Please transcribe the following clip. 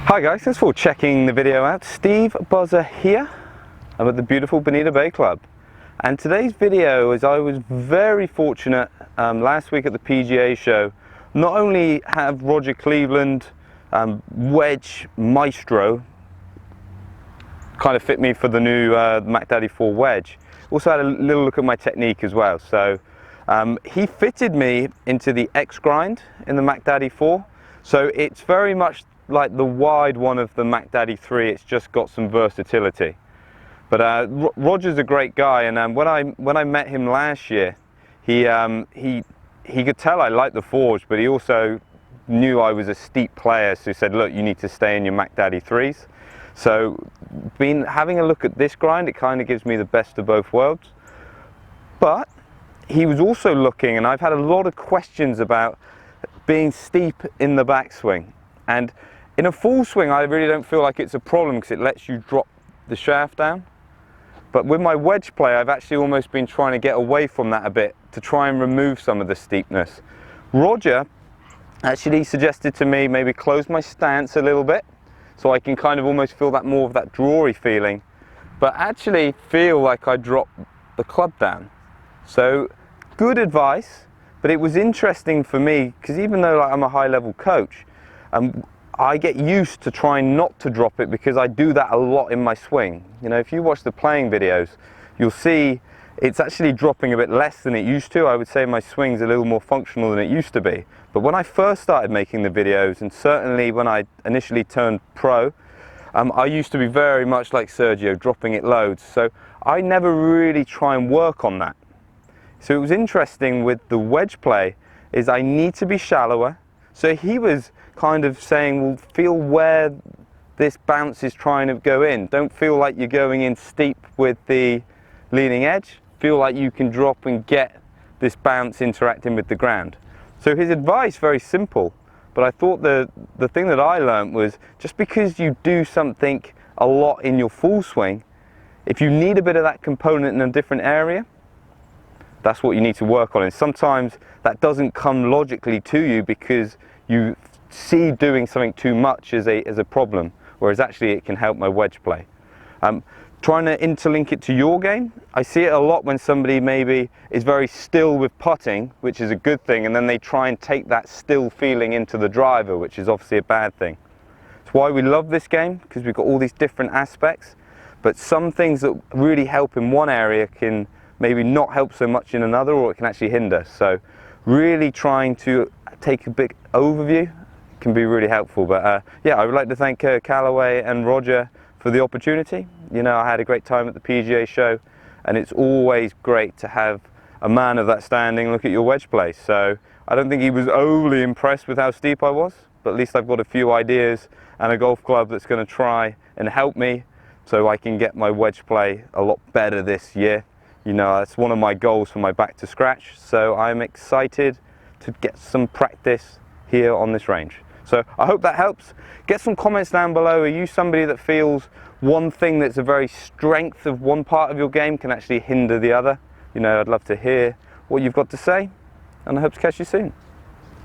Hi guys, thanks for checking the video out. Steve Buzza here. I'm at the beautiful Bonita Bay Club. And today's video is I was very fortunate last week at the PGA show, not only have Roger Cleveland, Wedge Maestro, kind of fit me for the new Mac Daddy 4 Wedge, also had a little look at my technique as well. So he fitted me into the X grind in the Mac Daddy 4. So it's very much like the wide one of the Mac Daddy 3, it's just got some versatility. But Roger's a great guy, and when I met him last year, he could tell I liked the forge, but he also knew I was a steep player, so he said, look, you need to stay in your Mac Daddy 3s. So having a look at this grind, it kind of gives me the best of both worlds. But he was also looking, and I've had a lot of questions about being steep in the backswing. And in a full swing, I really don't feel like it's a problem because it lets you drop the shaft down. But with my wedge play, I've actually almost been trying to get away from that a bit to try and remove some of the steepness. Roger actually suggested to me maybe close my stance a little bit so I can kind of almost feel that more of that drawy feeling, but actually feel like I drop the club down. So good advice, but it was interesting for me because even though I'm a high level coach, I get used to trying not to drop it because I do that a lot in my swing. You know, if you watch the playing videos, you'll see it's actually dropping a bit less than it used to. I would say my swing's a little more functional than it used to be. But when I first started making the videos, and certainly when I initially turned pro, I used to be very much like Sergio, dropping it loads. So I never really try and work on that. So it was interesting with the wedge play, is I need to be shallower. So he was kind of saying, well, feel where this bounce is trying to go in. Don't feel like you're going in steep with the leading edge. Feel like you can drop and get this bounce interacting with the ground. So his advice, very simple, but I thought the thing that I learned was just because you do something a lot in your full swing, if you need a bit of that component in a different area, that's what you need to work on. And sometimes that doesn't come logically to you because you see doing something too much as a problem, whereas actually it can help my wedge play. Trying to interlink it to your game, I see it a lot when somebody maybe is very still with putting, which is a good thing, and then they try and take that still feeling into the driver, which is obviously a bad thing. It's why we love this game, because we've got all these different aspects, but some things that really help in one area can maybe not help so much in another, or it can actually hinder. So really trying to take a big overview can be really helpful. But yeah, I would like to thank Callaway and Roger for the opportunity. You know, I had a great time at the PGA show, and it's always great to have a man of that standing look at your wedge play. So I don't think he was overly impressed with how steep I was, but at least I've got a few ideas and a golf club that's going to try and help me so I can get my wedge play a lot better this year. You know, that's one of my goals for my back to scratch, so I'm excited to get some practice here on this range. So I hope that helps. Get some comments down below. Are you somebody that feels one thing that's a very strength of one part of your game can actually hinder the other? You know, I'd love to hear what you've got to say, and I hope to catch you soon.